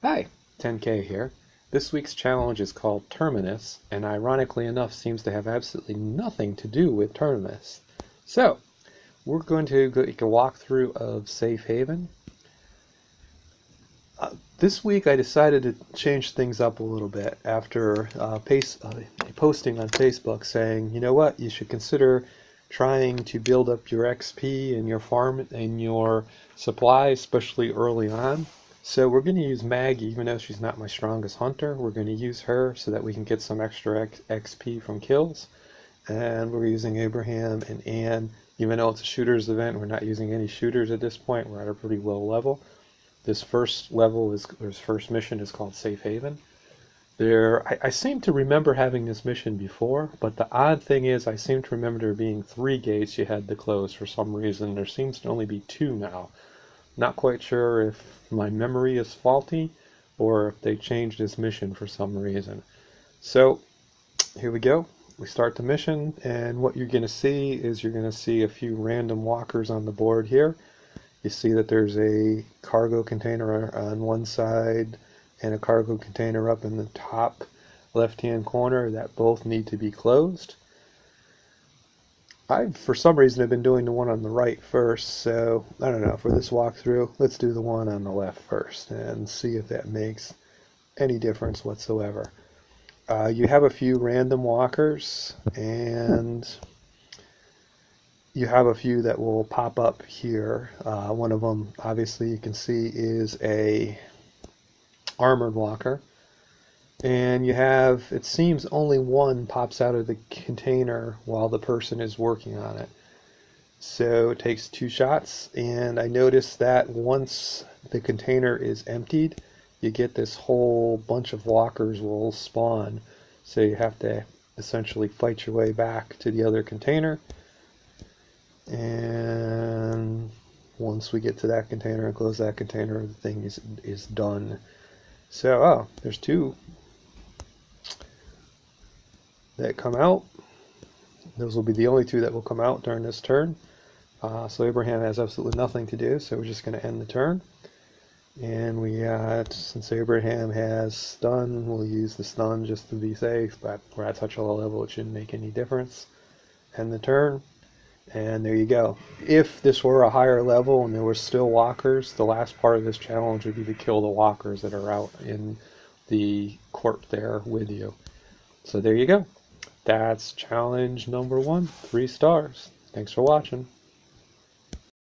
Hi, 10K here. This week's challenge is called Terminus, and ironically enough seems to have absolutely nothing to do with Terminus. So, we're going to take a walkthrough of Safe Haven. This week I decided to change things up a little bit after posting on Facebook saying, you know what, you should consider trying to build up your XP and your farm and your supply, especially early on. So we're going to use Maggie, even though she's not my strongest hunter. We're going to use her so that we can get some extra XP from kills. And we're using Abraham and Anne. Even though it's a shooters event, we're not using any shooters at this point. We're at a pretty low level. This first mission is called Safe Haven. I seem to remember having this mission before, but the odd thing is I seem to remember there being 3 gates you had to close for some reason. There seems to only be 2 now. Not quite sure if my memory is faulty or if they changed this mission for some reason. So here we go. We start the mission, and what you're going to see is you're going to see a few random walkers on the board here. You see that there's a cargo container on one side and a cargo container up in the top left-hand corner that both need to be closed. For some reason, have been doing the one on the right first, so I don't know. For this walkthrough, let's do the one on the left first and see if that makes any difference whatsoever. You have a few random walkers, and you have a few that will pop up here. One of them, obviously, you can see is a armored walker. And you have, it seems only one pops out of the container while the person is working on it. So it takes 2 shots, and I noticed that once the container is emptied, you get this whole bunch of walkers will spawn. So you have to essentially fight your way back to the other container. And once we get to that container and close that container, the thing is done. So, there's 2 that come out. Those will be the only 2 that will come out during this turn. So Abraham has absolutely nothing to do, so we're just going to end the turn. And we got, since Abraham has stun, we'll use the stun just to be safe, but we're at such a low level it shouldn't make any difference. End the turn. And there you go. If this were a higher level and there were still walkers, the last part of this challenge would be to kill the walkers that are out in the court there with you. So there you go. That's challenge number 1, 3 stars. Thanks for watching.